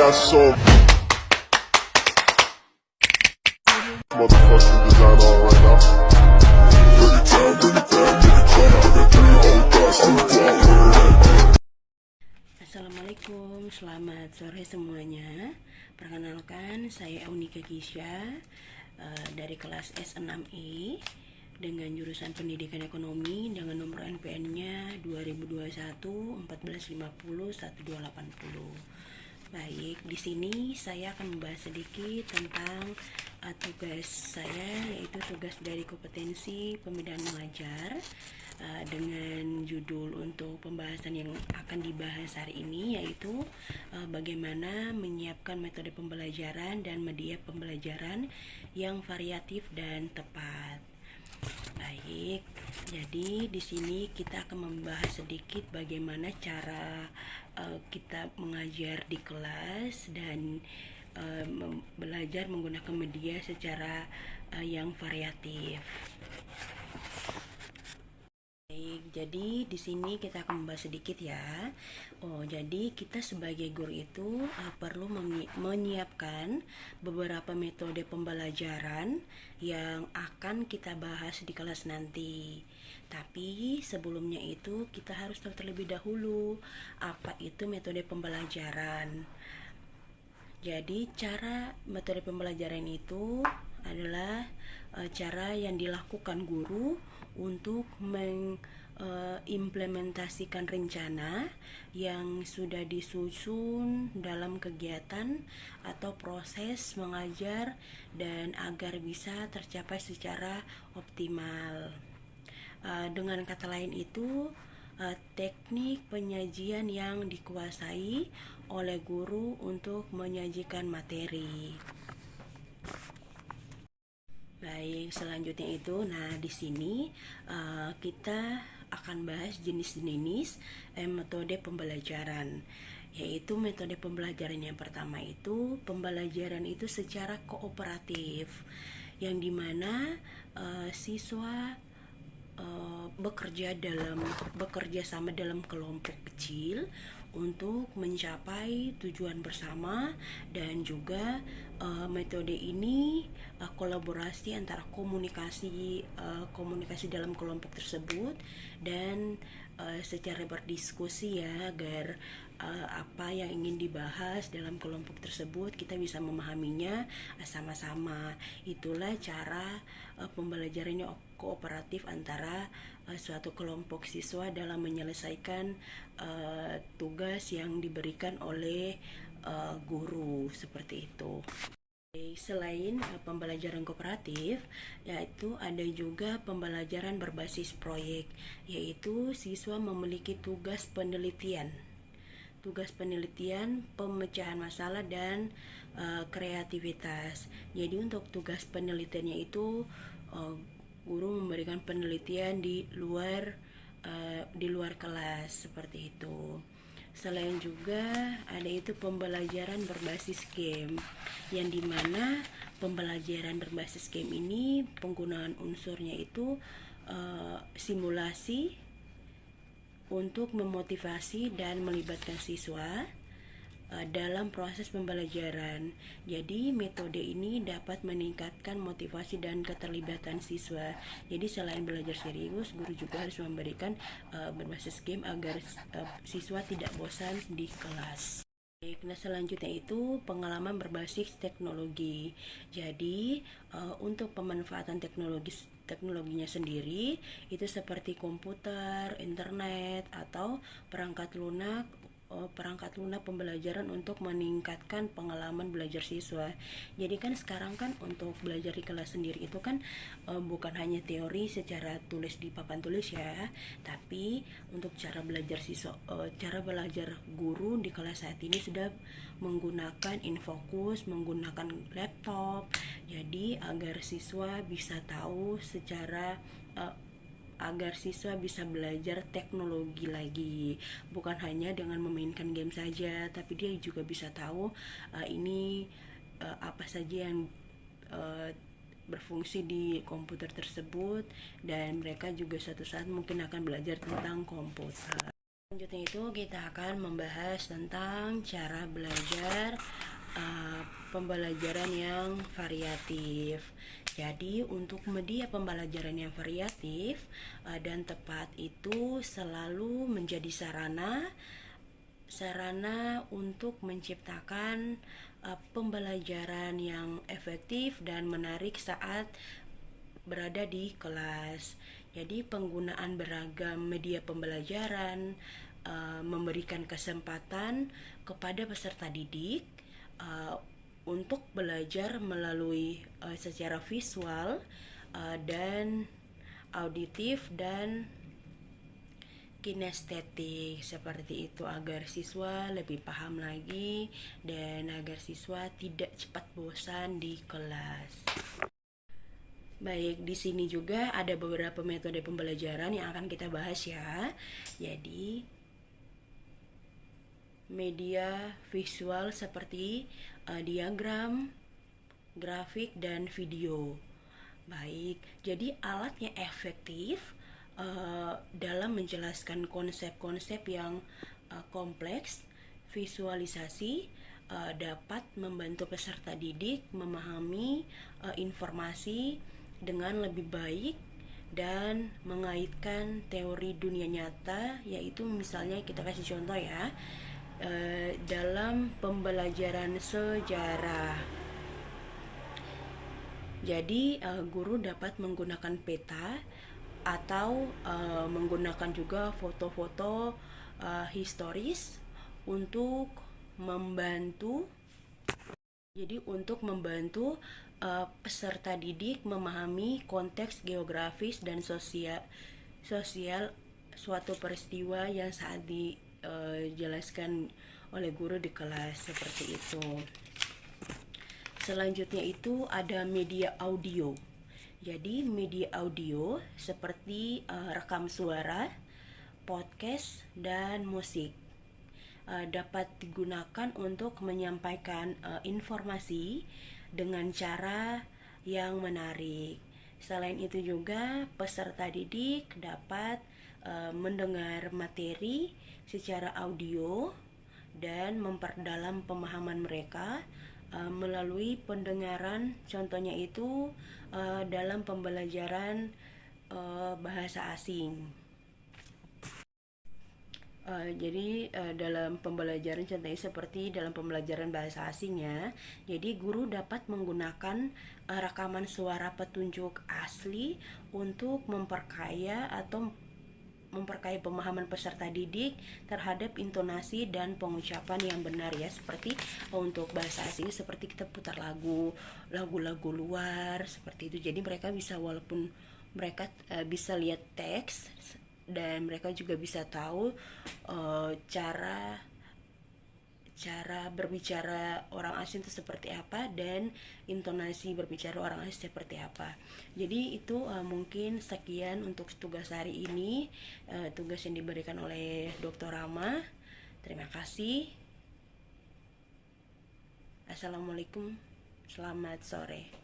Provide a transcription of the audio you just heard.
got some motherfucking design on right now. Bring it down, bring it down, bring it down. I got 3 whole thoughts to walk. Assalamualaikum, selamat sore semuanya. Perkenalkan, saya Aunika Gisya dari kelas S6E dengan jurusan Pendidikan Ekonomi dengan nomor NPN-nya 2021 1450 1280. Baik, di sini saya akan membahas sedikit tentang tugas saya, yaitu tugas dari kompetensi pembinaan mengajar dengan judul untuk pembahasan yang akan dibahas hari ini, yaitu bagaimana menyiapkan metode pembelajaran dan media pembelajaran yang variatif dan tepat. Baik, jadi di sini kita akan membahas sedikit bagaimana cara kita mengajar di kelas dan belajar menggunakan media secara yang variatif. Baik, jadi di sini kita akan membahas sedikit ya. Jadi kita sebagai guru itu perlu menyiapkan beberapa metode pembelajaran yang akan kita bahas di kelas nanti. Tapi sebelumnya itu kita harus tahu terlebih dahulu apa itu metode pembelajaran. Jadi cara metode pembelajaran itu adalah cara yang dilakukan guru untuk mengimplementasikan rencana yang sudah disusun dalam kegiatan atau proses mengajar dan agar bisa tercapai secara optimal. Dengan kata lain itu, teknik penyajian yang dikuasai oleh guru untuk menyajikan materi. Baik, selanjutnya itu, di sini kita akan bahas jenis-jenis metode pembelajaran, yaitu metode pembelajaran yang pertama itu pembelajaran itu secara kooperatif, yang dimana siswa bekerja sama dalam kelompok kecil untuk mencapai tujuan bersama, dan juga metode ini kolaborasi antara komunikasi dalam kelompok tersebut dan secara berdiskusi ya, agar apa yang ingin dibahas dalam kelompok tersebut kita bisa memahaminya sama-sama. Itulah cara pembelajarannya kooperatif antara suatu kelompok siswa dalam menyelesaikan tugas yang diberikan oleh guru, seperti itu. Selain pembelajaran kooperatif, yaitu ada juga pembelajaran berbasis proyek, yaitu siswa memiliki tugas penelitian, pemecahan masalah dan kreativitas. Jadi untuk tugas penelitiannya itu guru memberikan penelitian di luar kelas, seperti itu. Selain juga ada itu pembelajaran berbasis game, yang dimana pembelajaran berbasis game ini penggunaan unsurnya itu simulasi untuk memotivasi dan melibatkan siswa dalam proses pembelajaran. Jadi metode ini dapat meningkatkan motivasi dan keterlibatan siswa. Jadi selain belajar serius, guru juga harus memberikan berbasis game agar siswa tidak bosan di kelas. Nah, selanjutnya itu pengalaman berbasis teknologi. Jadi untuk pemanfaatan teknologinya sendiri itu seperti komputer, internet, atau perangkat lunak pembelajaran untuk meningkatkan pengalaman belajar siswa. Jadi kan sekarang kan untuk belajar di kelas sendiri itu kan bukan hanya teori secara tulis di papan tulis ya, tapi untuk cara belajar guru di kelas saat ini sudah menggunakan infocus, menggunakan laptop. Jadi agar siswa bisa tahu agar siswa bisa belajar teknologi lagi, bukan hanya dengan memainkan game saja, tapi dia juga bisa tahu apa saja yang berfungsi di komputer tersebut, dan mereka juga suatu saat mungkin akan belajar tentang komputer. Selanjutnya itu kita akan membahas tentang cara belajar pembelajaran yang variatif. Jadi untuk media pembelajaran yang variatif dan tepat itu selalu menjadi sarana untuk menciptakan pembelajaran yang efektif dan menarik saat berada di kelas. Jadi penggunaan beragam media pembelajaran memberikan kesempatan kepada peserta didik untuk belajar melalui secara visual dan auditif dan kinestetik seperti itu, agar siswa lebih paham lagi dan agar siswa tidak cepat bosan di kelas. Baik, di sini juga ada beberapa metode pembelajaran yang akan kita bahas ya. Jadi media visual seperti diagram, grafik, dan video. Baik, jadi alatnya efektif dalam menjelaskan konsep-konsep yang kompleks. Visualisasi dapat membantu peserta didik memahami informasi dengan lebih baik dan mengaitkan teori dunia nyata, yaitu misalnya kita kasih contoh ya, dalam pembelajaran sejarah. Jadi guru dapat menggunakan peta atau menggunakan juga foto-foto historis untuk membantu peserta didik memahami konteks geografis dan sosial suatu peristiwa yang saat dijelaskan oleh guru di kelas, seperti itu. Selanjutnya itu ada media audio. Jadi media audio seperti rekam suara, podcast, dan musik dapat digunakan untuk menyampaikan informasi dengan cara yang menarik. Selain itu juga peserta didik dapat mendengar materi secara audio dan memperdalam pemahaman mereka melalui pendengaran. Contohnya itu dalam pembelajaran bahasa asing. Jadi dalam pembelajaran contohnya seperti dalam pembelajaran bahasa asingnya, jadi guru dapat menggunakan rekaman suara petunjuk asli untuk memperkaya pemahaman peserta didik terhadap intonasi dan pengucapan yang benar ya. Seperti untuk bahasa asing seperti kita putar lagu-lagu luar seperti itu. Jadi mereka bisa, walaupun mereka bisa lihat teks, dan mereka juga bisa tahu cara berbicara orang asing itu seperti apa dan intonasi berbicara orang asing seperti apa. Jadi itu mungkin sekian untuk tugas hari ini, tugas yang diberikan oleh Dr. Rama. Terima kasih. Assalamualaikum, selamat sore.